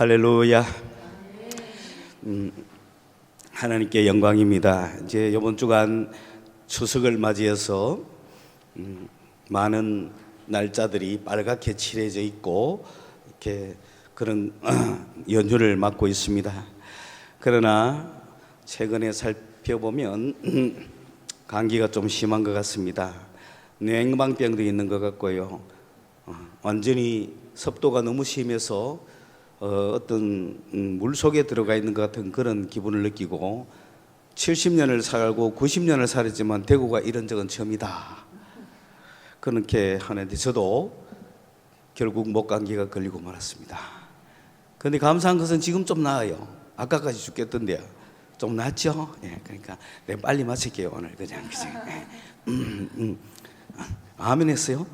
할렐루야. 하나님께 영광입니다. 이제 이번 주간 추석을 맞이해서 많은 날짜들이 빨갛게 칠해져 있고 이렇게 그런 연휴를 맞고 있습니다. 그러나 최근에 살펴보면 감기가 좀 심한 것 같습니다. 뇌행방병도 있는 것 같고요. 완전히 습도가 너무 심해서 어떤 물 속에 들어가 있는 것 같은 그런 기분을 느끼고 70년을 살고 90년을 살았지만 대구가 이런 적은 처음이다. 그렇게 하는데 저도 결국 목감기가 걸리고 말았습니다. 그런데 감사한 것은 지금 좀 나아요. 아까까지 죽겠던데요. 좀 낫죠? 예, 그러니까 내가 빨리 마칠게요 오늘 그냥. 아멘 했어요?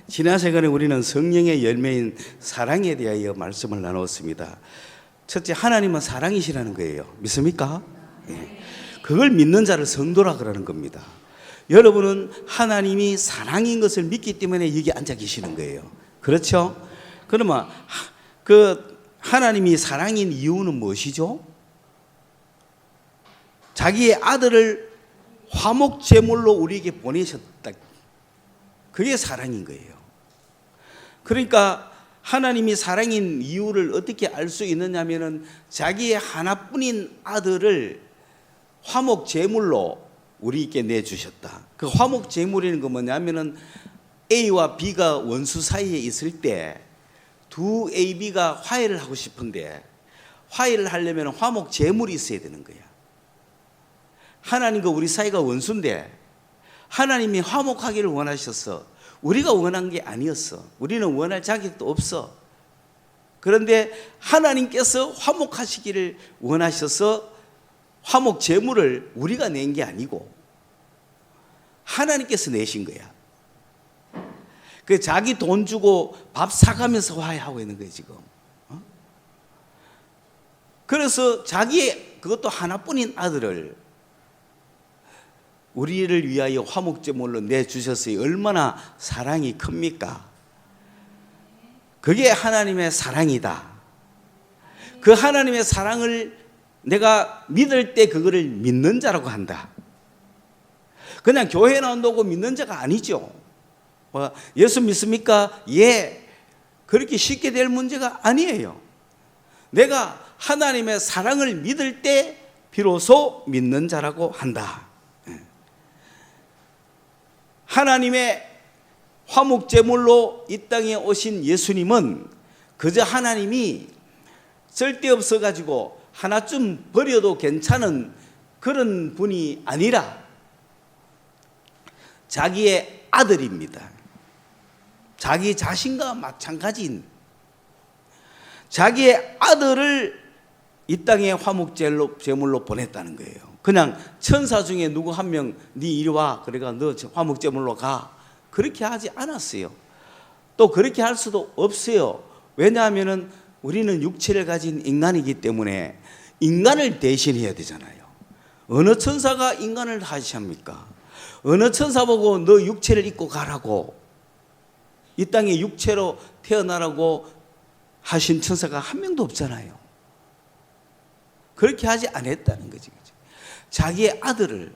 지난 시간에 우리는 성령의 열매인 사랑에 대하여 말씀을 나누었습니다. 첫째, 하나님은 사랑이시라는 거예요. 믿습니까? 예. 그걸 믿는 자를 성도라 그러는 겁니다. 여러분은 하나님이 사랑인 것을 믿기 때문에 여기 앉아 계시는 거예요. 그렇죠? 그러면 그 하나님이 사랑인 이유는 무엇이죠? 자기의 아들을 화목제물로 우리에게 보내셨다. 그게 사랑인 거예요. 그러니까 하나님이 사랑인 이유를 어떻게 알 수 있느냐면은 자기의 하나뿐인 아들을 화목제물로 우리에게 내주셨다. 그 화목제물이라는 건 뭐냐면은 A와 B가 원수 사이에 있을 때 두 A, B가 화해를 하고 싶은데 화해를 하려면 화목제물이 있어야 되는 거야. 하나님과 우리 사이가 원수인데 하나님이 화목하기를 원하셨어. 우리가 원한 게 아니었어. 우리는 원할 자격도 없어. 그런데 하나님께서 화목하시기를 원하셔서 화목 제물을 우리가 낸 게 아니고 하나님께서 내신 거야. 그 자기 돈 주고 밥 사가면서 화해하고 있는 거예요 지금. 그래서 자기의 그것도 하나뿐인 아들을 우리를 위하여 화목제물로 내주셨어요. 얼마나 사랑이 큽니까? 그게 하나님의 사랑이다. 그 하나님의 사랑을 내가 믿을 때 그거를 믿는 자라고 한다. 그냥 교회 나온다고 믿는 자가 아니죠. 예수 믿습니까? 예. 그렇게 쉽게 될 문제가 아니에요. 내가 하나님의 사랑을 믿을 때 비로소 믿는 자라고 한다. 하나님의 화목제물로 이 땅에 오신 예수님은 그저 하나님이 쓸데없어 가지고 하나쯤 버려도 괜찮은 그런 분이 아니라 자기의 아들입니다. 자기 자신과 마찬가지인 자기의 아들을 이 땅에 화목제물로 보냈다는 거예요. 그냥 천사 중에 누구 한 명 네 이리 와 그러니까 너 화목제물로 가 그렇게 하지 않았어요. 또 그렇게 할 수도 없어요. 왜냐하면 우리는 육체를 가진 인간이기 때문에 인간을 대신해야 되잖아요. 어느 천사가 인간을 하십니까? 어느 천사 보고 너 육체를 입고 가라고 이 땅에 육체로 태어나라고 하신 천사가 한 명도 없잖아요. 그렇게 하지 않았다는 거지. 자기의 아들을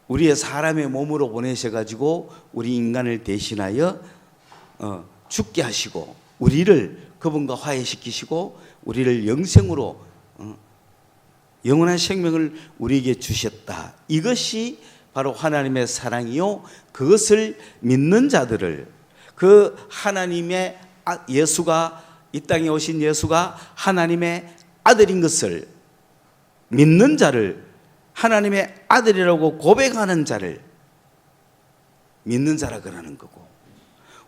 우리의 사람의 몸으로 보내셔가지고 우리 인간을 대신하여 죽게 하시고 우리를 그분과 화해시키시고 우리를 영생으로 영원한 생명을 우리에게 주셨다. 이것이 바로 하나님의 사랑이요. 그것을 믿는 자들을 그 하나님의 예수가 이 땅에 오신 예수가 하나님의 아들인 것을 믿는 자를 하나님의 아들이라고 고백하는 자를 믿는 자라 그러는 거고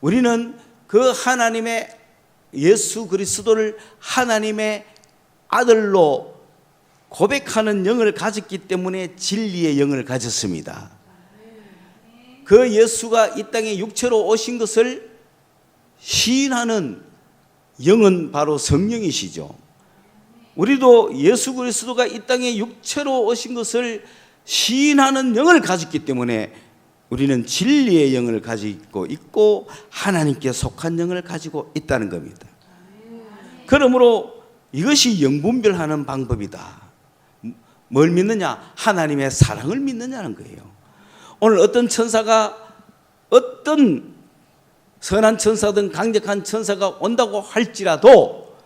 우리는 그 하나님의 예수 그리스도를 하나님의 아들로 고백하는 영을 가졌기 때문에 진리의 영을 가졌습니다. 그 예수가 이 땅에 육체로 오신 것을 시인하는 영은 바로 성령이시죠. 우리도 예수 그리스도가 이 땅에 육체로 오신 것을 시인하는 영을 가졌기 때문에 우리는 진리의 영을 가지고 있고 하나님께 속한 영을 가지고 있다는 겁니다. 그러므로 이것이 영분별하는 방법이다. 뭘 믿느냐? 하나님의 사랑을 믿느냐는 거예요. 오늘 어떤 천사가, 어떤 선한 천사든 강력한 천사가 온다고 할지라도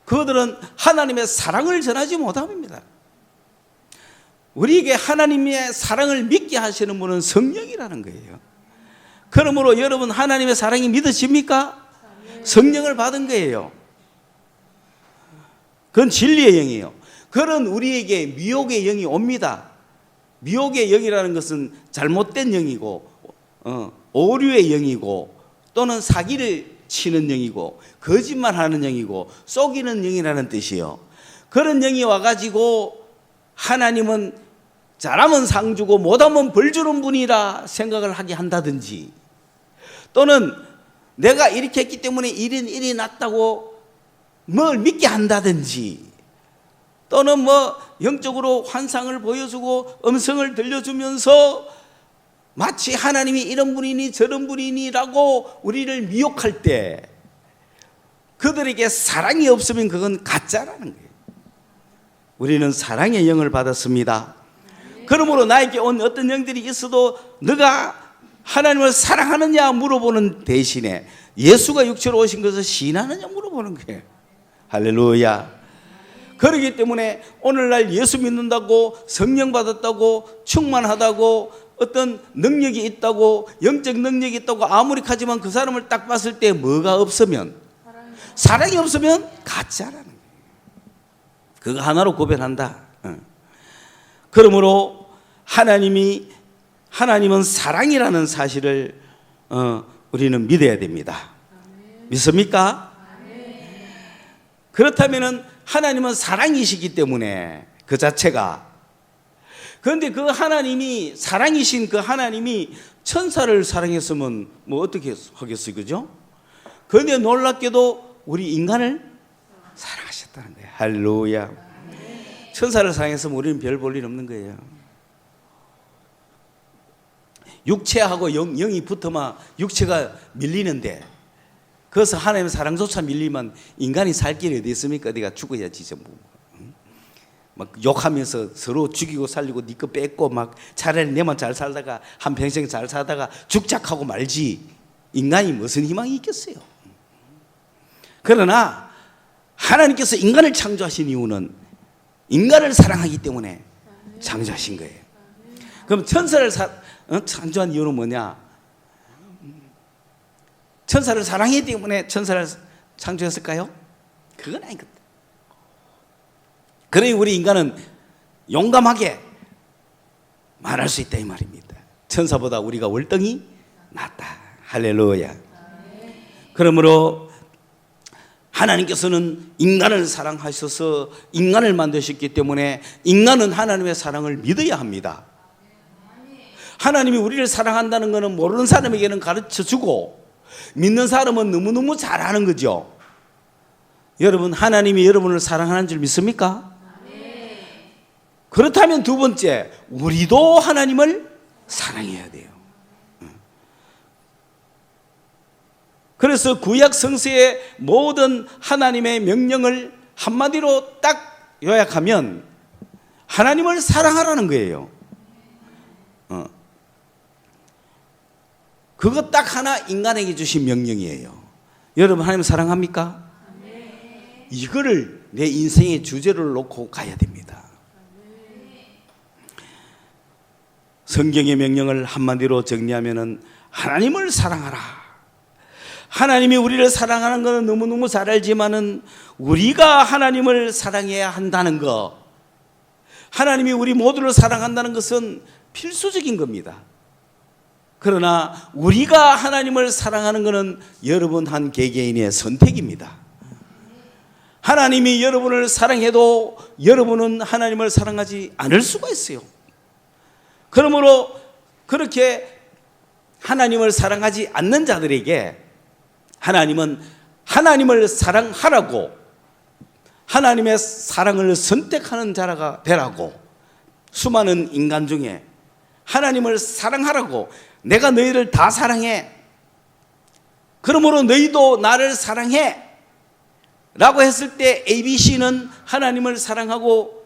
그들은 하나님의 사랑을 전하지 못합니다. 우리에게 하나님의 사랑을 믿게 하시는 분은 성령이라는 거예요. 그러므로 여러분, 하나님의 사랑이 믿어집니까? 성령을 받은 거예요. 그건 진리의 영이에요. 그런 우리에게 미혹의 영이 옵니다. 미혹의 영이라는 것은 잘못된 영이고, 오류의 영이고, 또는 사기를 치는 영이고, 거짓말하는 영이고, 속이는 영이라는 뜻이요. 그런 영이 와가지고 하나님은 잘하면 상 주고 못하면 벌 주는 분이라 생각을 하게 한다든지, 또는 내가 이렇게 했기 때문에 일이 났다고 뭘 믿게 한다든지, 또는 뭐 영적으로 환상을 보여주고 음성을 들려주면서 마치 하나님이 이런 분이니 저런 분이니라고 우리를 미혹할 때 그들에게 사랑이 없으면 그건 가짜라는 거예요. 우리는 사랑의 영을 받았습니다. 그러므로 나에게 온 어떤 영들이 있어도 너가 하나님을 사랑하느냐 물어보는 대신에 예수가 육체로 오신 것을 시인하느냐 물어보는 거예요. 할렐루야. 그렇기 때문에 오늘날 예수 믿는다고, 성령 받았다고, 충만하다고, 어떤 능력이 있다고, 영적 능력이 있다고 아무리 하지만 그 사람을 딱 봤을 때 뭐가 없으면, 사랑이 없으면 가짜라는 거예요. 그거 하나로 구별한다. 그러므로 하나님은 사랑이라는 사실을 우리는 믿어야 됩니다. 믿습니까? 그렇다면은 하나님은 사랑이시기 때문에 그 자체가, 그런데 그 하나님이, 사랑이신 그 하나님이 천사를 사랑했으면 뭐 어떻게 하겠어요, 그죠? 그런데 놀랍게도 우리 인간을 사랑하셨다는 거예요. 할렐루야. 천사를 사랑했으면 우리는 별 볼 일 없는 거예요. 육체하고 영이 붙으면 육체가 밀리는데, 그래서 하나님의 사랑조차 밀리면 인간이 살 길이 어디 있습니까? 어디가 죽어야지 전부. 막 욕하면서 서로 죽이고 살리고 네 거 뺏고 막 차라리 내만 잘 살다가 한평생 잘 살다가 죽작하고 말지, 인간이 무슨 희망이 있겠어요? 그러나 하나님께서 인간을 창조하신 이유는 인간을 사랑하기 때문에 창조하신 거예요. 그럼 천사를 창조한 이유는 뭐냐? 천사를 사랑했기 때문에 천사를 창조했을까요? 그건 아니거든. 그러니 우리 인간은 용감하게 말할 수 있다 이 말입니다. 천사보다 우리가 월등히 낫다. 할렐루야. 그러므로 하나님께서는 인간을 사랑하셔서 인간을 만드셨기 때문에 인간은 하나님의 사랑을 믿어야 합니다. 하나님이 우리를 사랑한다는 것은 모르는 사람에게는 가르쳐주고 믿는 사람은 너무너무 잘 아는 거죠. 여러분, 하나님이 여러분을 사랑하는 줄 믿습니까? 그렇다면 두 번째, 우리도 하나님을 사랑해야 돼요. 그래서 구약 성서의 모든 하나님의 명령을 한마디로 딱 요약하면 하나님을 사랑하라는 거예요. 그거 딱 하나 인간에게 주신 명령이에요. 여러분, 하나님 사랑합니까? 이거를 내 인생의 주제를 놓고 가야 됩니다. 성경의 명령을 한마디로 정리하면은 하나님을 사랑하라. 하나님이 우리를 사랑하는 것은 너무너무 잘 알지만은 우리가 하나님을 사랑해야 한다는 것, 하나님이 우리 모두를 사랑한다는 것은 필수적인 겁니다. 그러나 우리가 하나님을 사랑하는 것은 여러분 한 개개인의 선택입니다. 하나님이 여러분을 사랑해도 여러분은 하나님을 사랑하지 않을 수가 있어요. 그러므로 그렇게 하나님을 사랑하지 않는 자들에게 하나님은 하나님을 사랑하라고, 하나님의 사랑을 선택하는 자가 되라고 수많은 인간 중에 하나님을 사랑하라고, 내가 너희를 다 사랑해, 그러므로 너희도 나를 사랑해 라고 했을 때 ABC는 하나님을 사랑하고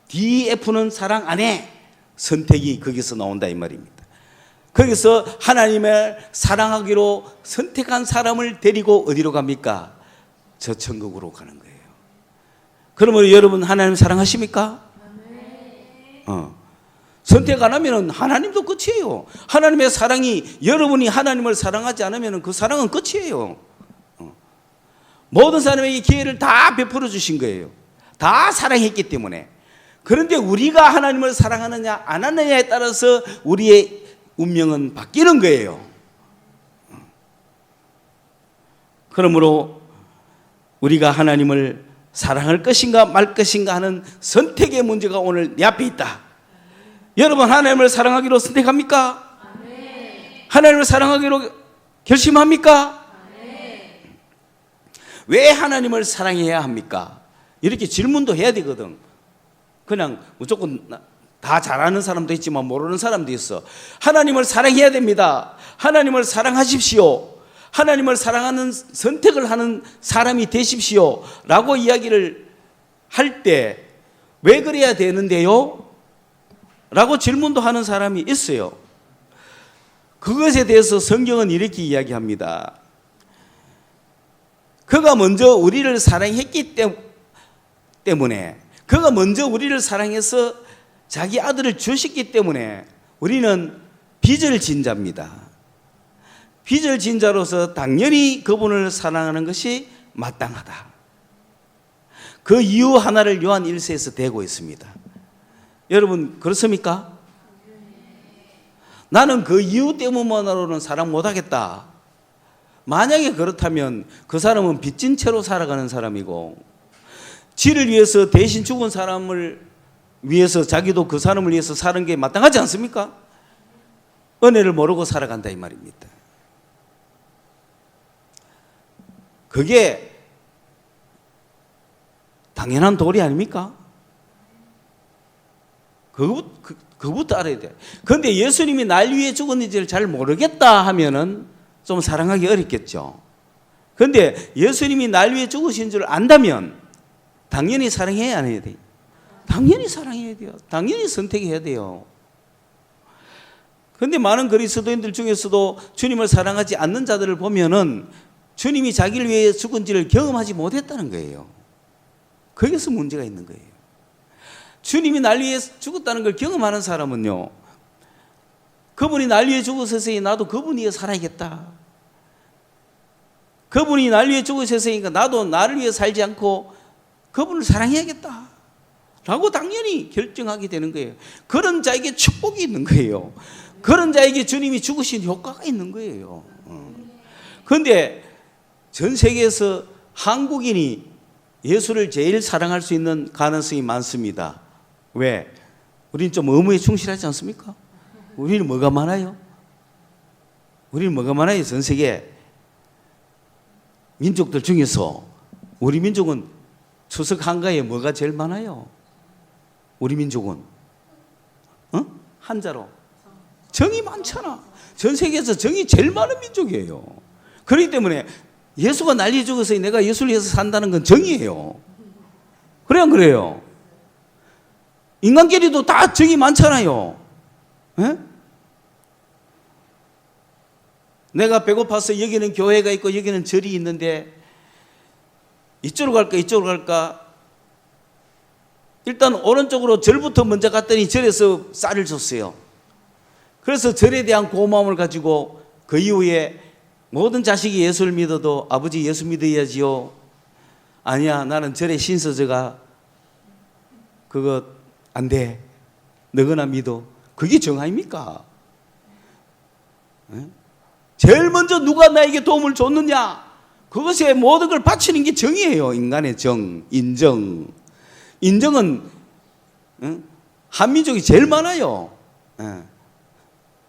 DF는 사랑 안 해. 선택이 거기서 나온다 이 말입니다. 거기서 하나님을 사랑하기로 선택한 사람을 데리고 어디로 갑니까? 저 천국으로 가는 거예요. 그러면 여러분 하나님 사랑하십니까? 선택 안 하면 하나님도 끝이에요. 하나님의 사랑이, 여러분이 하나님을 사랑하지 않으면 그 사랑은 끝이에요. 모든 사람에게 기회를 다 베풀어 주신 거예요. 다 사랑했기 때문에. 그런데 우리가 하나님을 사랑하느냐 안 하느냐에 따라서 우리의 운명은 바뀌는 거예요. 그러므로 우리가 하나님을 사랑할 것인가 말 것인가 하는 선택의 문제가 오늘 내 앞에 있다. 여러분 하나님을 사랑하기로 선택합니까? 네. 하나님을 사랑하기로 결심합니까? 네. 왜 하나님을 사랑해야 합니까? 이렇게 질문도 해야 되거든. 그냥 무조건 다 잘하는 사람도 있지만 모르는 사람도 있어. 하나님을 사랑해야 됩니다. 하나님을 사랑하십시오. 하나님을 사랑하는 선택을 하는 사람이 되십시오 라고 이야기를 할 때 왜 그래야 되는데요? 라고 질문도 하는 사람이 있어요. 그것에 대해서 성경은 이렇게 이야기합니다. 그가 먼저 우리를 사랑했기 때문에, 그가 먼저 우리를 사랑해서 자기 아들을 주셨기 때문에 우리는 빚을 진 자입니다. 빚을 진 자로서 당연히 그분을 사랑하는 것이 마땅하다. 그 이유 하나를 요한 1서에서 대고 있습니다. 여러분 그렇습니까? 나는 그 이유 때문만으로는 사랑 못하겠다. 만약에 그렇다면 그 사람은 빚진 채로 살아가는 사람이고, 지를 위해서 대신 죽은 사람을 위해서 자기도 그 사람을 위해서 사는 게 마땅하지 않습니까? 은혜를 모르고 살아간다 이 말입니다. 그게 당연한 도리 아닙니까? 그것부터 알아야 돼. 그런데 예수님이 날 위해 죽었는지를 잘 모르겠다 하면은 좀 사랑하기 어렵겠죠. 그런데 예수님이 날 위해 죽으신 줄 안다면 당연히 사랑해야 안 해야 돼요? 당연히 사랑해야 돼요. 당연히 선택해야 돼요. 그런데 많은 그리스도인들 중에서도 주님을 사랑하지 않는 자들을 보면은 주님이 자기를 위해 죽은지를 경험하지 못했다는 거예요. 거기서 문제가 있는 거예요. 주님이 날 위해 죽었다는 걸 경험하는 사람은요, 그분이 날 위해 죽으셨으니 나도 그분 위해 살아야겠다. 그분이 날 위해 죽으셨으니까 나도 나를 위해 살지 않고 그분을 사랑해야겠다 라고 당연히 결정하게 되는 거예요. 그런 자에게 축복이 있는 거예요. 그런 자에게 주님이 죽으신 효과가 있는 거예요. 그런데 전 세계에서 한국인이 예수를 제일 사랑할 수 있는 가능성이 많습니다. 왜? 우리는 좀 의무에 충실하지 않습니까? 우리는 뭐가 많아요? 우리는 뭐가 많아요? 전 세계 민족들 중에서 우리 민족은 추석 한가에 뭐가 제일 많아요? 우리 민족은 한자로 정이 많잖아. 전 세계에서 정이 제일 많은 민족이에요. 그렇기 때문에 예수가 난리 죽어서 내가 예수를 위해서 산다는 건 정이에요. 그래 안 그래요? 인간끼리도 다 정이 많잖아요. 에? 내가 배고파서 여기는 교회가 있고 여기는 절이 있는데 이쪽으로 갈까 이쪽으로 갈까, 일단 오른쪽으로 절부터 먼저 갔더니 절에서 쌀을 줬어요. 그래서 절에 대한 고마움을 가지고 그 이후에 모든 자식이 예수를 믿어도 아버지 예수 믿어야지요. 아니야, 나는 절에 신서져가 그거 안 돼. 너거나 믿어. 그게 정 아닙니까? 제일 먼저 누가 나에게 도움을 줬느냐, 그것에 모든 걸 바치는 게 정이에요. 인간의 정, 인정. 인정은 한민족이 제일 많아요.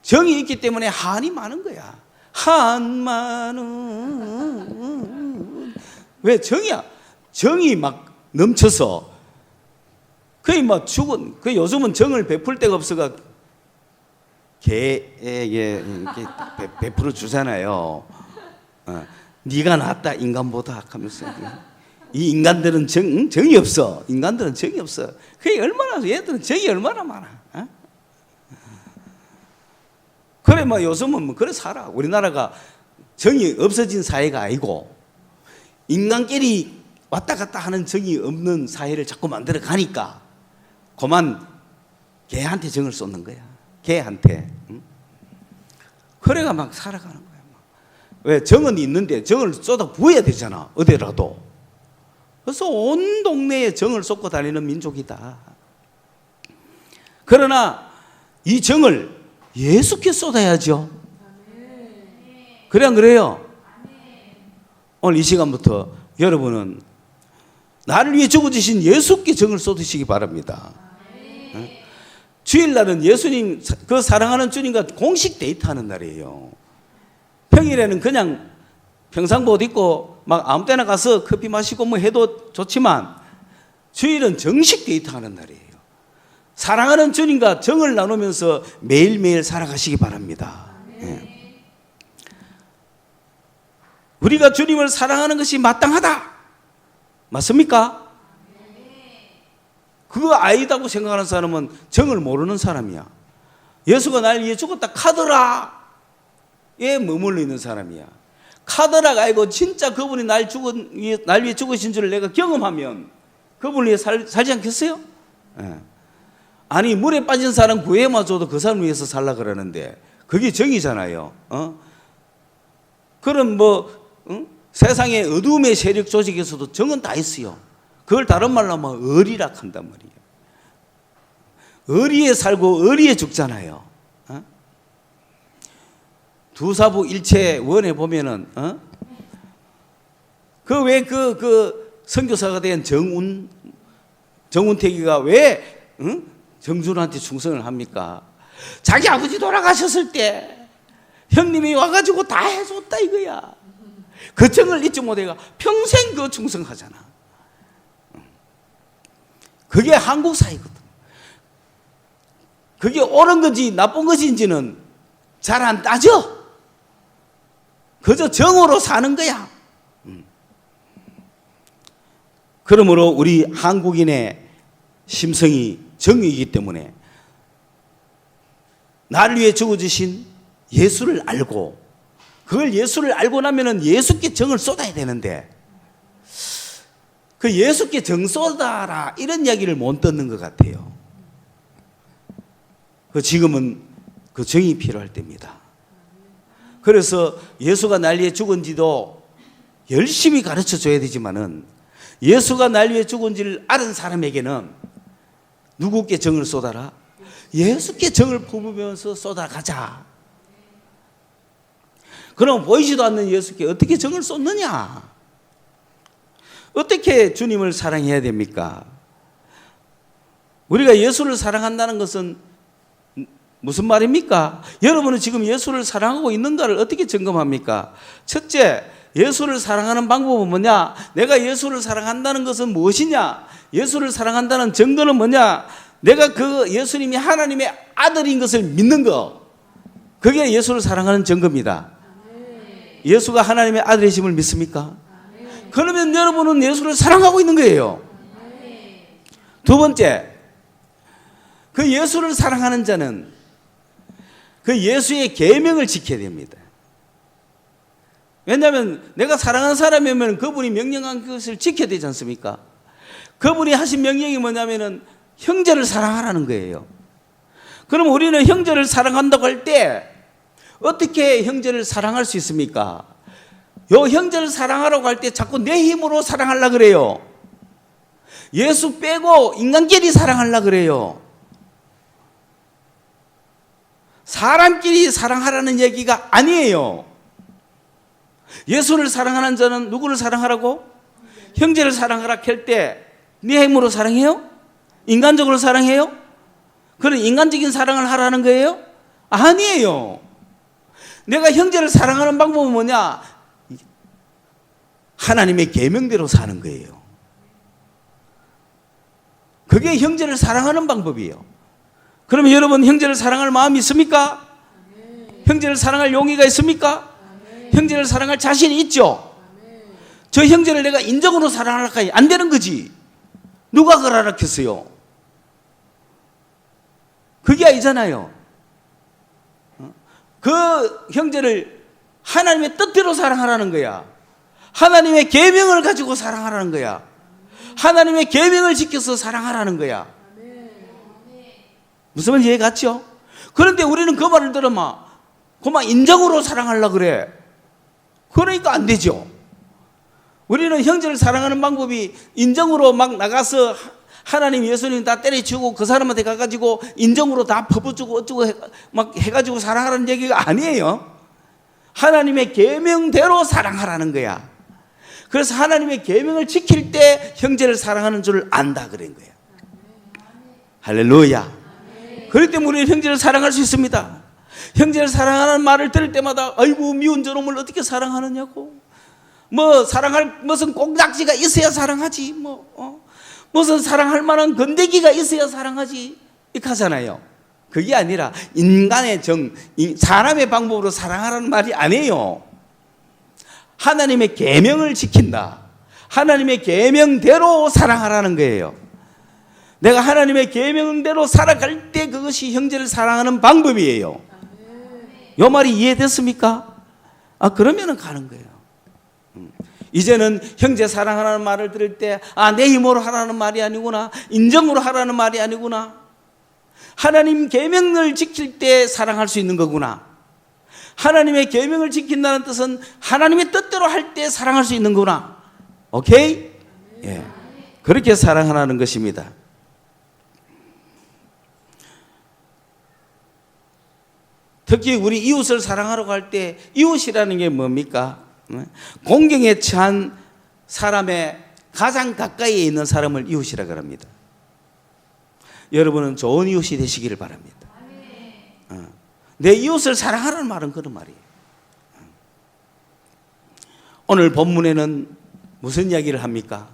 정이 있기 때문에 한이 많은 거야. 한마는 왜 정이야? 정이 막 넘쳐서 거의 막 죽은, 그 요즘은 정을 베풀 데가 없어가 개에게 이렇게 베풀어 주잖아요. 네가 낫다 인간보다 하면서 이 인간들은 정이 없어. 인간들은 정이 없어. 그게 얼마나 얘들은 정이 얼마나 많아. 그래 뭐 요즘은 뭐 그래 살아. 우리나라가 정이 없어진 사회가 아니고 인간끼리 왔다 갔다 하는 정이 없는 사회를 자꾸 만들어 가니까 그만 개한테 정을 쏟는 거야. 개한테. 그래가 막 살아가는 거야. 왜? 정은 있는데 정을 쏟아 부어야 되잖아. 어디라도. 그래서 온 동네에 정을 쏟고 다니는 민족이다. 그러나 이 정을 예수께 쏟아야죠. 그래 안 그래요? 오늘 이 시간부터 여러분은 나를 위해 죽어주신 예수께 정을 쏟으시기 바랍니다. 주일날은 예수님, 그 사랑하는 주님과 공식 데이트하는 날이에요. 평일에는 그냥 평상복 옷 입고 막 아무 때나 가서 커피 마시고 뭐 해도 좋지만 주일은 정식 데이트하는 날이에요. 사랑하는 주님과 정을 나누면서 매일매일 살아가시기 바랍니다. 네. 우리가 주님을 사랑하는 것이 마땅하다. 맞습니까? 그거 아니다고 생각하는 사람은 정을 모르는 사람이야. 예수가 날 위해 죽었다 카더라에 머물러 있는 사람이야. 카더라가 아니고 진짜 그분이 날 위해 죽으신 줄을 내가 경험하면 그분을 위해 살지 않겠어요? 네. 아니 물에 빠진 사람 구해마줘도 그 사람 위해서 살라 그러는데 그게 정이잖아요. 그럼 세상의 어둠의 세력 조직에서도 정은 다 있어요. 그걸 다른 말로 하면 의리락 한단 말이에요. 의리에 살고 의리에 죽잖아요. 두사부 일체 원에 보면은 그 선교사가 된 정운택이가 왜 정준한테 충성을 합니까? 자기 아버지 돌아가셨을 때 형님이 와가지고 다 해줬다 이거야. 그 정을 잊지 못해가 평생 그 충성하잖아. 그게 한국 사회거든. 그게 옳은 건지 나쁜 것인지는 잘 안 따져. 그저 정으로 사는 거야. 그러므로 우리 한국인의 심성이 정이기 때문에 나를 위해 죽어주신 예수를 알고 그걸 예수를 알고 나면은 예수께 정을 쏟아야 되는데 그 예수께 정 쏟아라 이런 이야기를 못 듣는 것 같아요. 지금은 그 정이 필요할 때입니다. 그래서 예수가 날 위해 죽은지도 열심히 가르쳐 줘야 되지만은 예수가 날 위해 죽은지를 아는 사람에게는 누구께 정을 쏟아라? 예수께 정을 부으면서 쏟아가자. 그럼 보이지도 않는 예수께 어떻게 정을 쏟느냐? 어떻게 주님을 사랑해야 됩니까? 우리가 예수를 사랑한다는 것은 무슨 말입니까? 여러분은 지금 예수를 사랑하고 있는가를 어떻게 점검합니까? 첫째, 예수를 사랑하는 방법은 뭐냐? 내가 예수를 사랑한다는 것은 무엇이냐? 예수를 사랑한다는 증거는 뭐냐? 내가 그 예수님이 하나님의 아들인 것을 믿는 거. 그게 예수를 사랑하는 증거입니다. 예수가 하나님의 아들이심을 믿습니까? 그러면 여러분은 예수를 사랑하고 있는 거예요. 두 번째, 그 예수를 사랑하는 자는 그 예수의 계명을 지켜야 됩니다. 왜냐하면 내가 사랑하는 사람이면 그분이 명령한 것을 지켜야 되지 않습니까? 그분이 하신 명령이 뭐냐면은 형제를 사랑하라는 거예요. 그럼 우리는 형제를 사랑한다고 할 때 어떻게 형제를 사랑할 수 있습니까? 요 형제를 사랑하라고 할 때 자꾸 내 힘으로 사랑하려고 그래요. 예수 빼고 인간끼리 사랑하려고 그래요. 사람끼리 사랑하라는 얘기가 아니에요. 예수를 사랑하는 자는 누구를 사랑하라고? 형제를 사랑하라 할 때 네 힘으로 사랑해요? 인간적으로 사랑해요? 그런 인간적인 사랑을 하라는 거예요? 아니에요. 내가 형제를 사랑하는 방법은 뭐냐? 하나님의 계명대로 사는 거예요. 그게 형제를 사랑하는 방법이에요. 그러면 여러분 형제를 사랑할 마음이 있습니까? 형제를 사랑할 용의가 있습니까? 형제를 사랑할 자신이 있죠? 저 형제를 내가 인정으로 사랑할까? 안 되는 거지. 누가 그러라 했어요? 그게 아니잖아요. 그 형제를 하나님의 뜻대로 사랑하라는 거야. 하나님의 계명을 가지고 사랑하라는 거야. 하나님의 계명을 지켜서 사랑하라는 거야. 무슨 말인지 이해 갔죠? 그런데 우리는 그 말을 들으면 그만 인정으로 사랑하려고 그래. 그러니까 안 되죠. 우리는 형제를 사랑하는 방법이 인정으로 막 나가서 하나님 예수님 다 때려치우고 그 사람한테 가가지고 인정으로 다 퍼붓주고 어쩌고 막 해가지고 사랑하라는 얘기가 아니에요. 하나님의 계명대로 사랑하라는 거야. 그래서 하나님의 계명을 지킬 때 형제를 사랑하는 줄 안다 그런 거야. 할렐루야. 그렇기 때문에 우리는 형제를 사랑할 수 있습니다. 형제를 사랑하는 말을 들을 때마다 아이고 미운 저놈을 어떻게 사랑하느냐고. 뭐 사랑할 무슨 꽁닥지가 있어야 사랑하지. 무슨 사랑할 만한 건데기가 있어야 사랑하지. 이렇게 하잖아요. 그게 아니라 인간의 사람의 방법으로 사랑하라는 말이 아니에요. 하나님의 계명을 지킨다. 하나님의 계명대로 사랑하라는 거예요. 내가 하나님의 계명대로 살아갈 때 그것이 형제를 사랑하는 방법이에요. 이 말이 이해됐습니까? 그러면은 가는 거예요. 이제는 형제 사랑하라는 말을 들을 때 내 힘으로 하라는 말이 아니구나. 인정으로 하라는 말이 아니구나. 하나님 계명을 지킬 때 사랑할 수 있는 거구나. 하나님의 계명을 지킨다는 뜻은 하나님의 뜻대로 할 때 사랑할 수 있는 거구나. 오케이? 예. 그렇게 사랑하라는 것입니다. 특히 우리 이웃을 사랑하려고 할 때 이웃이라는 게 뭡니까? 공경에 처한 사람의 가장 가까이에 있는 사람을 이웃이라고 합니다. 여러분은 좋은 이웃이 되시기를 바랍니다. 내 이웃을 사랑하라는 말은 그런 말이에요. 오늘 본문에는 무슨 이야기를 합니까?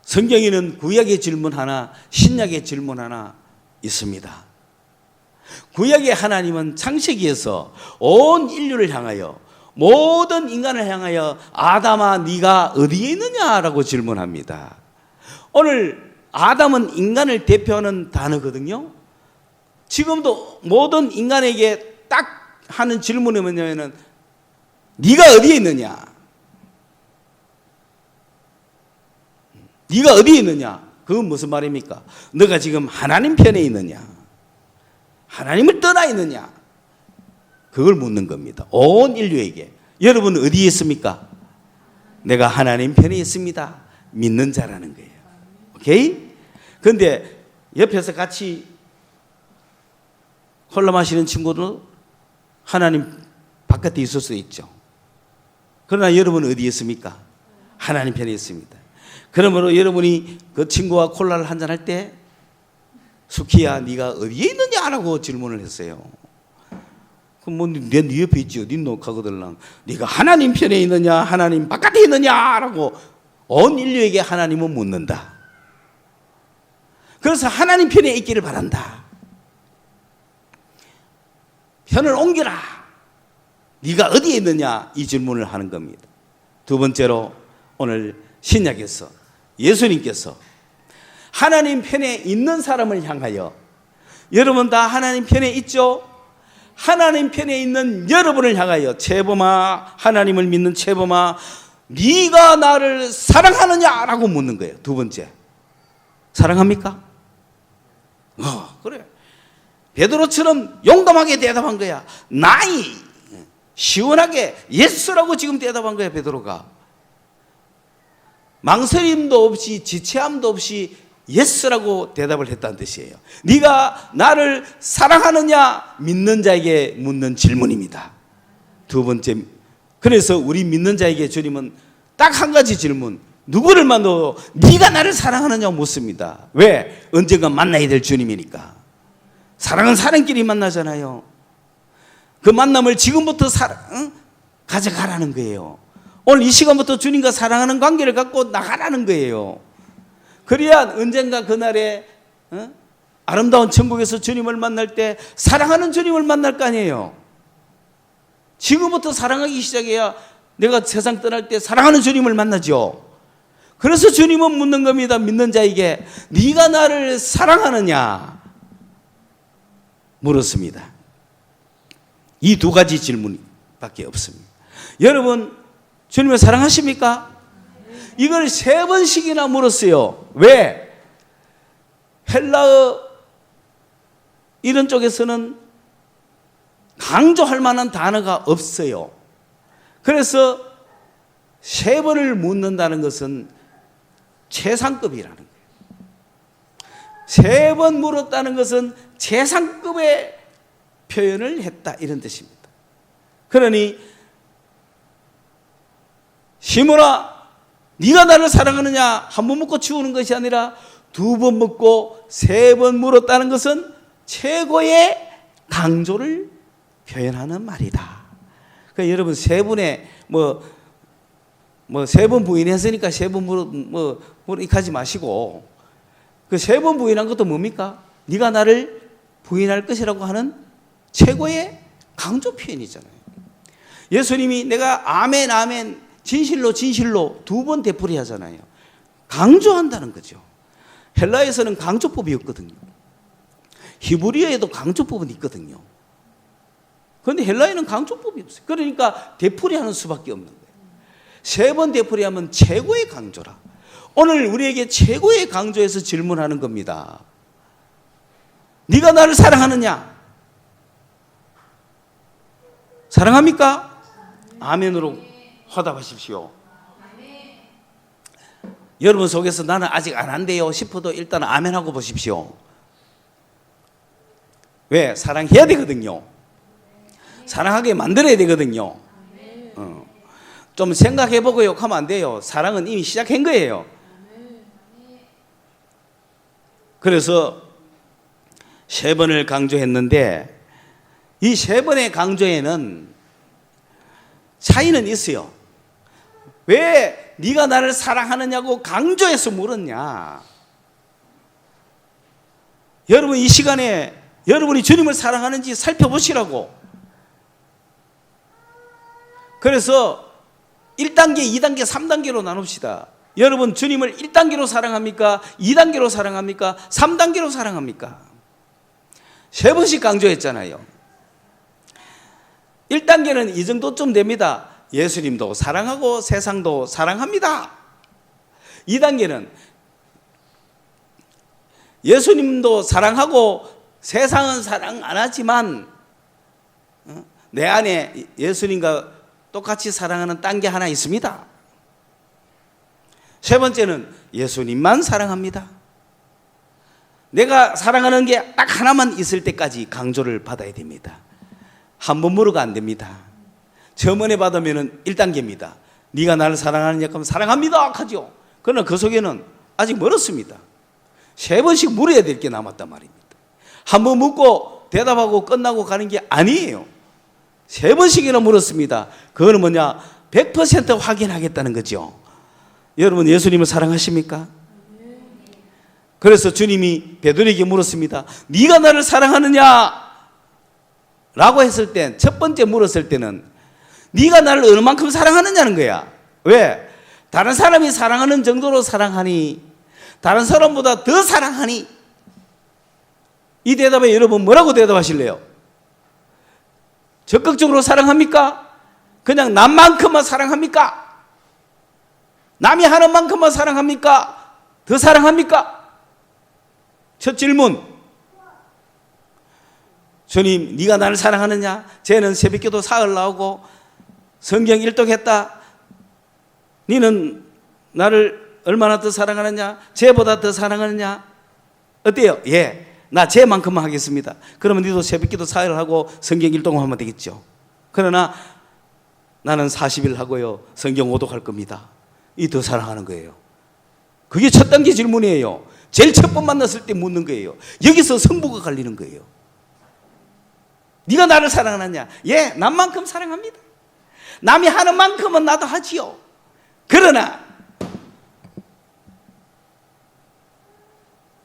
성경에는 구약의 질문 하나, 신약의 질문 하나 있습니다. 구약의 하나님은 창세기에서 온 인류를 향하여 모든 인간을 향하여 아담아 네가 어디에 있느냐라고 질문합니다. 오늘 아담은 인간을 대표하는 단어거든요. 지금도 모든 인간에게 딱 하는 질문이 뭐냐면 네가 어디에 있느냐? 네가 어디에 있느냐? 그건 무슨 말입니까? 너가 지금 하나님 편에 있느냐? 하나님을 떠나 있느냐? 그걸 묻는 겁니다. 온 인류에게. 여러분은 어디에 있습니까? 내가 하나님 편에 있습니다. 믿는 자라는 거예요. 오케이? 그런데 옆에서 같이 콜라 마시는 친구들은 하나님 바깥에 있을 수 있죠. 그러나 여러분은 어디에 있습니까? 하나님 편에 있습니다. 그러므로 여러분이 그 친구와 콜라를 한잔할 때 수키야 네가 어디에 있느냐라고 질문을 했어요. 그럼 내 옆에 있지요. 네 녹하거들랑 네가 하나님 편에 있느냐 하나님 바깥에 있느냐라고 온 인류에게 하나님은 묻는다. 그래서 하나님 편에 있기를 바란다. 편을 옮겨라. 네가 어디에 있느냐 이 질문을 하는 겁니다. 두 번째로 오늘 신약에서 예수님께서 하나님 편에 있는 사람을 향하여 여러분 다 하나님 편에 있죠? 하나님 편에 있는 여러분을 향하여 채범아 하나님을 믿는 채범아 네가 나를 사랑하느냐라고 묻는 거예요. 두 번째 사랑합니까? 그래 베드로처럼 용감하게 대답한 거야. 나이 시원하게 예스라고 지금 대답한 거야. 베드로가 망설임도 없이 지체함도 없이 예스라고 대답을 했다는 뜻이에요. 네가 나를 사랑하느냐 믿는 자에게 묻는 질문입니다. 두 번째 그래서 우리 믿는 자에게 주님은 딱 한 가지 질문 누구를 만나도 네가 나를 사랑하느냐고 묻습니다. 왜? 언젠가 만나야 될 주님이니까. 사랑은 사람끼리 만나잖아요. 그 만남을 지금부터 가져가라는 거예요. 오늘 이 시간부터 주님과 사랑하는 관계를 갖고 나가라는 거예요. 그래야 언젠가 그날에 아름다운 천국에서 주님을 만날 때 사랑하는 주님을 만날 거 아니에요. 지금부터 사랑하기 시작해야 내가 세상 떠날 때 사랑하는 주님을 만나죠. 그래서 주님은 묻는 겁니다. 믿는 자에게 네가 나를 사랑하느냐 물었습니다. 이 두 가지 질문밖에 없습니다. 여러분 주님을 사랑하십니까? 이걸 3번씩이나 물었어요. 왜? 헬라어 이런 쪽에서는 강조할 만한 단어가 없어요. 그래서 3번을 묻는다는 것은 최상급이라는 거예요. 3번 물었다는 것은 최상급의 표현을 했다 이런 뜻입니다. 그러니 시몬아 네가 나를 사랑하느냐 한 번 묻고 치우는 것이 아니라 2번 묻고 3번 물었다는 것은 최고의 강조를 표현하는 말이다. 그러니까 여러분 3분의 뭐 3번 부인했으니까 3번 물어 이렇게 하지 마시고 그 3번 부인한 것도 뭡니까? 네가 나를 부인할 것이라고 하는 최고의 강조 표현이잖아요. 예수님이 내가 아멘 아멘 진실로 진실로 2번 되풀이 하잖아요. 강조한다는 거죠. 헬라에서는 강조법이 없거든요. 히브리어에도 강조법은 있거든요. 그런데 헬라에는 강조법이 없어요. 그러니까 되풀이하는 수밖에 없는 거예요. 3번 되풀이하면 최고의 강조라. 오늘 우리에게 최고의 강조에서 질문하는 겁니다. 네가 나를 사랑하느냐? 사랑합니까? 아멘으로 화답하십시오. 여러분 속에서 나는 아직 안 한대요 싶어도 일단 아멘하고 보십시오. 왜? 사랑해야 되거든요. 사랑하게 만들어야 되거든요. 좀 생각해보고 욕하면 안 돼요. 사랑은 이미 시작한 거예요. 그래서 3번을 강조했는데 이 3번의 강조에는 차이는 있어요. 왜 네가 나를 사랑하느냐고 강조해서 물었냐? 여러분 이 시간에 여러분이 주님을 사랑하는지 살펴보시라고. 그래서 1단계, 2단계, 3단계로 나눕시다. 여러분 주님을 1단계로 사랑합니까? 2단계로 사랑합니까? 3단계로 사랑합니까? 3번씩 강조했잖아요. 1단계는 이 정도쯤 됩니다. 예수님도 사랑하고 세상도 사랑합니다. 2단계는 예수님도 사랑하고 세상은 사랑 안 하지만 내 안에 예수님과 똑같이 사랑하는 단계 하나 있습니다. 3번째는 예수님만 사랑합니다. 내가 사랑하는 게 딱 하나만 있을 때까지 강조를 받아야 됩니다. 한 번 물어가 안 됩니다. 저번에 받으면 1단계입니다. 네가 나를 사랑하느냐 하면 사랑합니다 하죠. 그러나 그 속에는 아직 멀었습니다. 3번씩 물어야 될 게 남았단 말입니다. 한 번 묻고 대답하고 끝나고 가는 게 아니에요. 3번씩이나 물었습니다. 그거는 뭐냐? 100% 확인하겠다는 거죠. 여러분 예수님을 사랑하십니까? 그래서 주님이 베드로에게 물었습니다. 네가 나를 사랑하느냐? 라고 했을 때 첫 번째 물었을 때는 네가 나를 어느 만큼 사랑하느냐는 거야. 왜? 다른 사람이 사랑하는 정도로 사랑하니? 다른 사람보다 더 사랑하니? 이 대답에 여러분 뭐라고 대답하실래요? 적극적으로 사랑합니까? 그냥 남만큼만 사랑합니까? 남이 하는 만큼만 사랑합니까? 더 사랑합니까? 첫 질문. 주님 네가 나를 사랑하느냐? 쟤는 새벽기도 사흘 나오고 성경 일독했다. 너는 나를 얼마나 더 사랑하느냐? 쟤보다 더 사랑하느냐? 어때요? 예, 나 쟤만큼만 하겠습니다. 그러면 너도 새벽기도 사흘 하고 성경 일독을 하면 되겠죠. 그러나 나는 40일 하고요 성경 오독할 겁니다. 이 더 사랑하는 거예요. 그게 첫 단계 질문이에요. 제일 첫 번 만났을 때 묻는 거예요. 여기서 성부가 갈리는 거예요. 네가 나를 사랑하느냐? 예, 남만큼 사랑합니다. 남이 하는 만큼은 나도 하지요. 그러나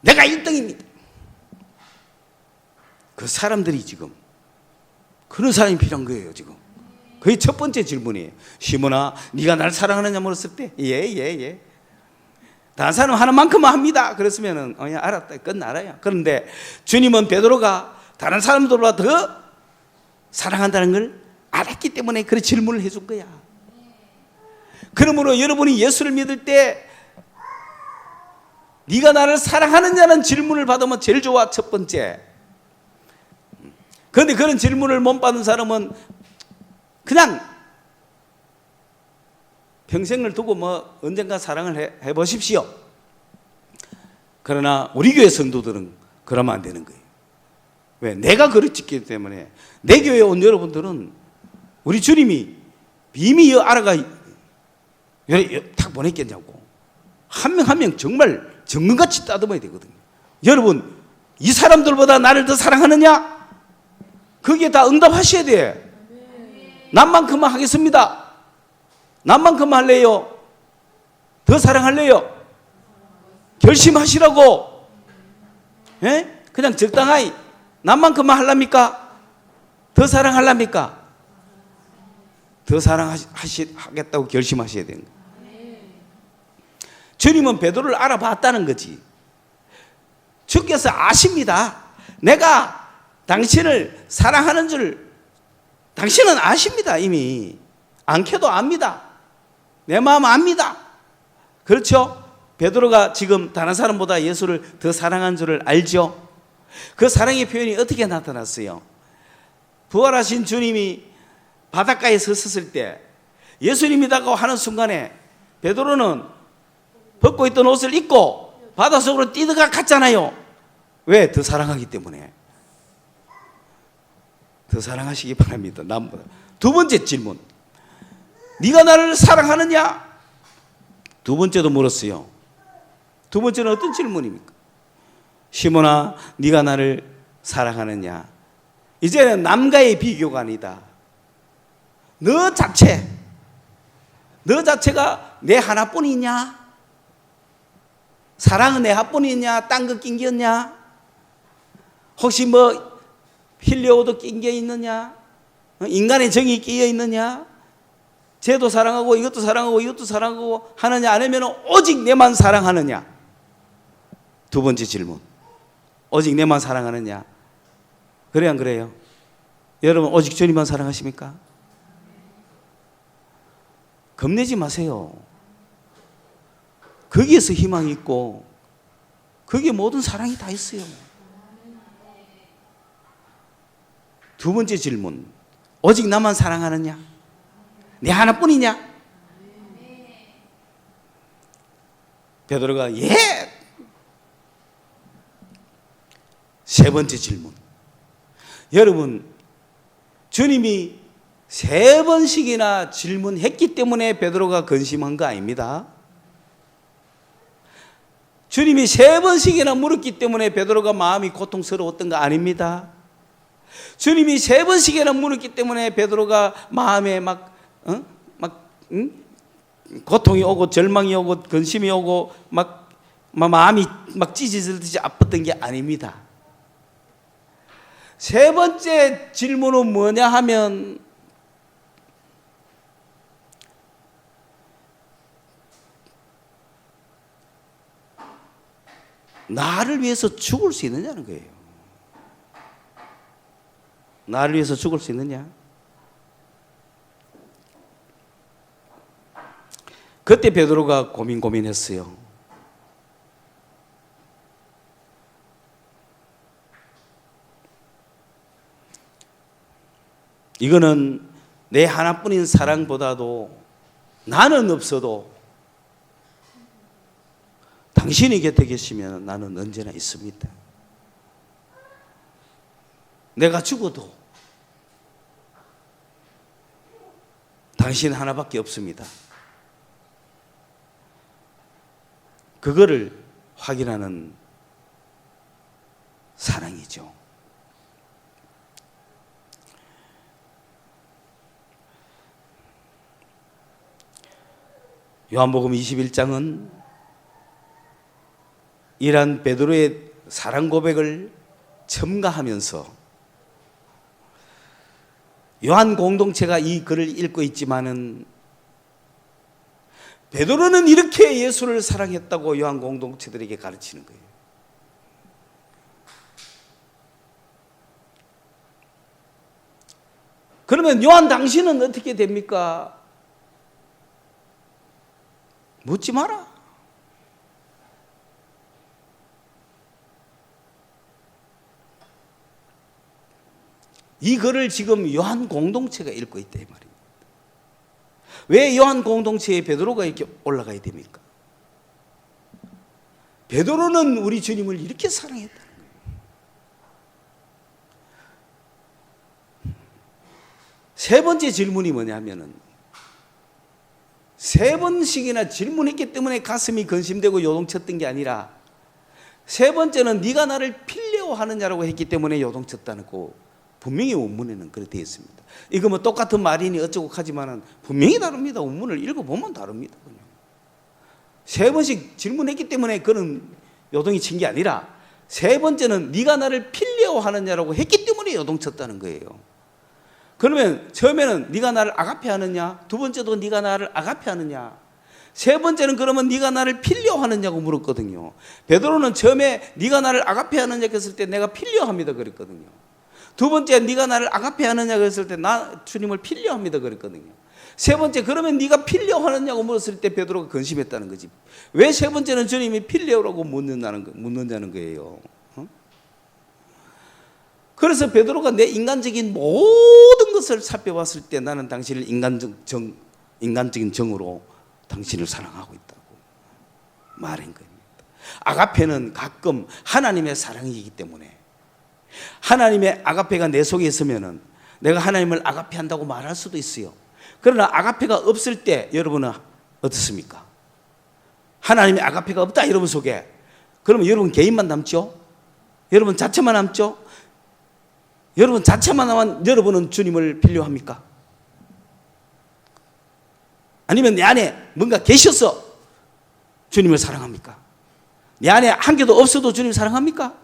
내가 1등입니다. 그 사람들이 지금 그런 사람이 필요한 거예요. 지금 그게 첫 번째 질문이에요. 시몬아, 네가 날 사랑하느냐 물었을 때 예. 다른 사람 하는 만큼만 합니다. 그랬으면은 야, 알았다, 끝나라요. 그런데 주님은 베드로가 다른 사람들보다 더 사랑한다는 걸 알았기 때문에 그런 질문을 해준 거야. 그러므로 여러분이 예수를 믿을 때 네가 나를 사랑하느냐는 질문을 받으면 제일 좋아. 첫 번째. 그런데 그런 질문을 못 받은 사람은 그냥 평생을 두고 뭐 언젠가 사랑을 해보십시오. 그러나 우리 교회 성도들은 그러면 안 되는 거예요. 왜? 내가 그렇기 때문에. 내 교회에 온 여러분들은 우리 주님이 비밀 알아가 탁 보냈겠냐고. 한 명 한 명 정말 정금같이 따듬어야 되거든요. 여러분, 이 사람들보다 나를 더 사랑하느냐? 거기에 다 응답하셔야 돼. 남만큼만 하겠습니다. 남만큼만 할래요? 더 사랑할래요? 결심하시라고. 예? 그냥 적당하게 남만큼만 할랍니까? 더 사랑할랍니까? 더 사랑하겠다고 결심하셔야 되는 거예요. 주님은 베드로를 알아봤다는 거지. 주께서 아십니다. 내가 당신을 사랑하는 줄 당신은 아십니다. 이미 않게도 압니다. 내 마음 압니다. 그렇죠? 베드로가 지금 다른 사람보다 예수를 더 사랑한 줄을 알죠? 그 사랑의 표현이 어떻게 나타났어요? 부활하신 주님이 바닷가에 섰을 때 예수님이라고 하는 순간에 베드로는 벗고 있던 옷을 입고 바닷속으로 뛰어가 갔잖아요. 왜? 더 사랑하기 때문에. 더 사랑하시기 바랍니다. 남보다. 두 번째 질문. 네가 나를 사랑하느냐? 두 번째도 물었어요. 두 번째는 어떤 질문입니까? 시몬아, 네가 나를 사랑하느냐? 이제는 남과의 비교가 아니다. 너 자체가 내 하나뿐이냐? 사랑은 내 하나뿐이냐? 딴 거 낀 게 없냐? 혹시 뭐 필리오도 낀 게 있느냐? 인간의 정이 끼어 있느냐? 쟤도 사랑하고 이것도 사랑하고 이것도 사랑하고 하느냐? 아니면 오직 내만 사랑하느냐? 두 번째 질문. 오직 내만 사랑하느냐? 그래 안 그래요? 여러분 오직 주님만 사랑하십니까? 겁내지 마세요. 거기에서 희망이 있고 거기에 모든 사랑이 다 있어요. 두 번째 질문. 오직 나만 사랑하느냐? 내 하나뿐이냐? 베드로가 예. 세 번째 질문. 여러분, 주님이 세 번씩이나 질문했기 때문에 베드로가 근심한 거 아닙니다. 주님이 세 번씩이나 물었기 때문에 베드로가 마음이 고통스러웠던 거 아닙니다. 주님이 세 번씩이나 물었기 때문에 베드로가 마음에 고통이 오고 절망이 오고 근심이 오고 마음이 찢어지듯이 아팠던 게 아닙니다. 세 번째 질문은 뭐냐 하면 나를 위해서 죽을 수 있느냐는 거예요. 나를 위해서 죽을 수 있느냐? 그때 베드로가 고민했어요. 이거는 내 하나뿐인 사랑보다도 나는 없어도 당신이 곁에 계시면 나는 언제나 있습니다. 내가 죽어도 당신 하나밖에 없습니다. 그거를 확인하는 사랑이죠. 요한복음 21장은 이러한 베드로의 사랑 고백을 첨가하면서 요한 공동체가 이 글을 읽고 있지만은 베드로는 이렇게 예수를 사랑했다고 요한 공동체들에게 가르치는 거예요. 그러면 요한 당신은 어떻게 됩니까? 묻지 마라. 이 글을 지금 요한 공동체가 읽고 있다 이 말입니다. 왜 요한 공동체에 베드로가 이렇게 올라가야 됩니까? 베드로는 우리 주님을 이렇게 사랑했다는 거예요. 세 번째 질문이 뭐냐면은, 세 번씩이나 질문했기 때문에 가슴이 근심되고 요동쳤던 게 아니라, 세 번째는 네가 나를 필레오 하느냐라고 했기 때문에 요동쳤다는 거, 분명히 원문에는 그렇게 되어 있습니다. 이거 뭐 똑같은 말이니 어쩌고 하지만은 분명히 다릅니다. 원문을 읽어보면 다릅니다. 그냥. 세 번씩 질문했기 때문에 그는 요동이 친 게 아니라, 세 번째는 네가 나를 필레오 하느냐라고 했기 때문에 요동쳤다는 거예요. 그러면 처음에는 네가 나를 아가페 하느냐, 두 번째도 네가 나를 아가페 하느냐, 세 번째는 그러면 네가 나를 필레오 하느냐고 물었거든요. 베드로는 처음에 네가 나를 아가페 하느냐 했을 때 내가 필레오 합니다 그랬거든요. 두 번째 네가 나를 아가페 하느냐 그랬을 때 나 주님을 필레오 합니다 그랬거든요. 세 번째 그러면 네가 필레오 하느냐고 물었을 때 베드로가 근심했다는 거지. 왜 세 번째는 주님이 필레오라고 묻는다는 거예요. 그래서 베드로가 내 인간적인 모든 것을 살펴봤을 때 나는 당신을 인간적인 정으로 당신을 사랑하고 있다고 말한 겁니다. 아가페는 가끔 하나님의 사랑이기 때문에, 하나님의 아가페가 내 속에 있으면은 내가 하나님을 아가페 한다고 말할 수도 있어요. 그러나 아가페가 없을 때 여러분은 어떻습니까? 하나님의 아가페가 없다 여러분 속에, 그러면 여러분 개인만 남죠? 여러분 자체만 남죠? 여러분 자체만 남으면 여러분은 주님을 필요합니까? 아니면 내 안에 뭔가 계셔서 주님을 사랑합니까? 내 안에 한 개도 없어도 주님 사랑합니까?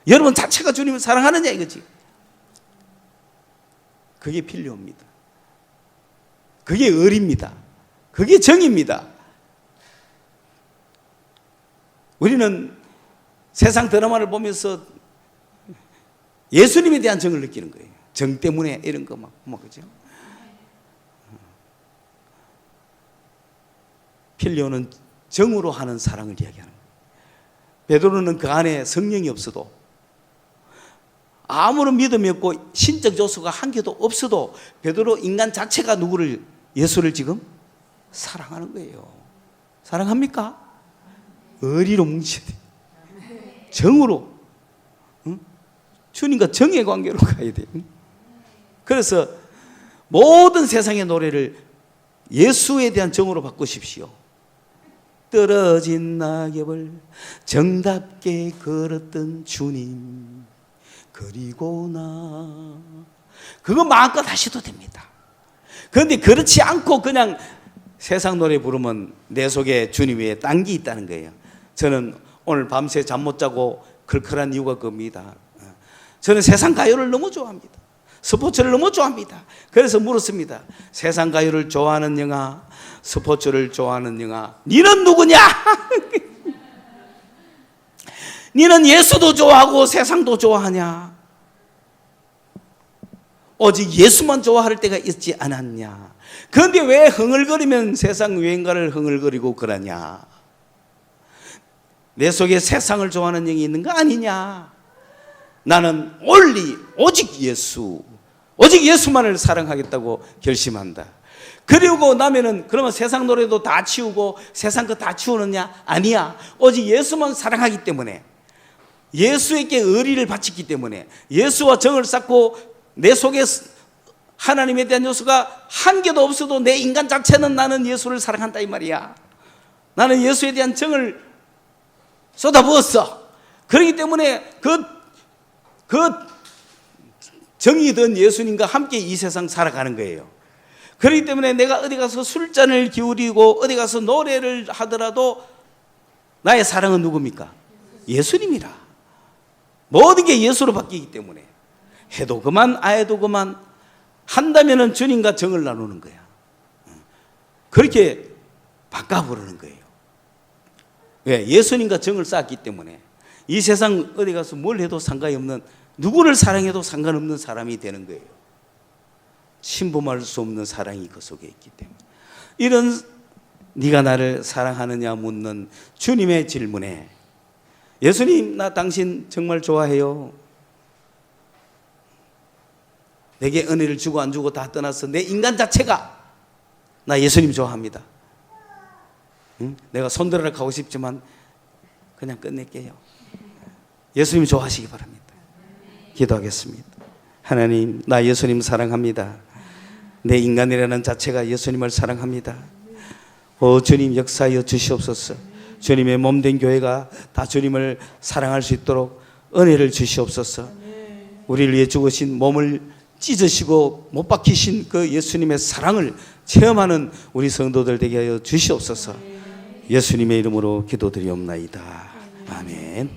여러분 자체가 주님을 사랑하느냐 이거지. 그게 필요합니다. 그게 의리입니다. 그게 정의입니다. 우리는 세상 드라마를 보면서 예수님에 대한 정을 느끼는 거예요. 정 때문에 이런 거 막 그죠? 필요는 정으로 하는 사랑을 이야기하는 거예요. 베드로는 그 안에 성령이 없어도, 아무런 믿음이 없고 신적 요소가 한 개도 없어도 베드로 인간 자체가 누구를, 예수를 지금 사랑하는 거예요. 사랑합니까? 의리로 뭉쳐야 돼요. 정으로, 주님과 정의 관계로 가야 돼요. 그래서 모든 세상의 노래를 예수에 대한 정으로 바꾸십시오. 떨어진 낙엽을 정답게 걸었던 주님, 그리고 나, 그거 마음껏 하셔도 됩니다. 그런데 그렇지 않고 그냥 세상 노래 부르면 내 속에 주님 위에 딴 게 있다는 거예요. 저는 오늘 밤새 잠 못 자고 클클한 이유가 그겁니다. 저는 세상 가요를 너무 좋아합니다. 스포츠를 너무 좋아합니다. 그래서 물었습니다. 세상 가요를 좋아하는 영아, 스포츠를 좋아하는 영아, 니는 누구냐? 니는 예수도 좋아하고 세상도 좋아하냐? 오직 예수만 좋아할 때가 있지 않았냐? 그런데 왜 흥얼거리면 세상 유행가를 흥얼거리고 그러냐? 내 속에 세상을 좋아하는 영이 있는 거 아니냐? 나는 오직 예수만을 사랑하겠다고 결심한다. 그리고 나면은 그러면 세상 노래도 다 치우고 세상 거 다 치우느냐? 아니야. 오직 예수만 사랑하기 때문에, 예수에게 의리를 바치기 때문에, 예수와 정을 쌓고 내 속에 하나님에 대한 요소가 한 개도 없어도 내 인간 자체는 나는 예수를 사랑한다 이 말이야. 나는 예수에 대한 정을 쏟아부었어. 그렇기 때문에 그 정이든 예수님과 함께 이 세상 살아가는 거예요. 그렇기 때문에 내가 어디 가서 술잔을 기울이고 어디 가서 노래를 하더라도 나의 사랑은 누굽니까? 예수님이라. 모든 게 예수로 바뀌기 때문에 해도 그만 안 해도 그만 한다면은 주님과 정을 나누는 거야. 그렇게 바꿔버리는 거예요. 왜? 예수님과 정을 쌓았기 때문에 이 세상 어디 가서 뭘 해도 상관이 없는, 누구를 사랑해도 상관없는 사람이 되는 거예요. 침범할 수 없는 사랑이 그 속에 있기 때문에. 이런 네가 나를 사랑하느냐 묻는 주님의 질문에 예수님, 나 당신 정말 좋아해요. 내게 은혜를 주고 안 주고 다 떠나서 내 인간 자체가 나 예수님 좋아합니다. 응? 내가 손들어 가고 싶지만 그냥 끝낼게요. 예수님 좋아하시기 바랍니다. 기도하겠습니다. 하나님, 나 예수님 사랑합니다. 내 인간이라는 자체가 예수님을 사랑합니다. 주님 역사하여 주시옵소서. 주님의 몸된 교회가 다 주님을 사랑할 수 있도록 은혜를 주시옵소서. 우리를 위해 죽으신 몸을 찢으시고 못 박히신 그 예수님의 사랑을 체험하는 우리 성도들 되게 하여 주시옵소서. 예수님의 이름으로 기도드리옵나이다. 아멘.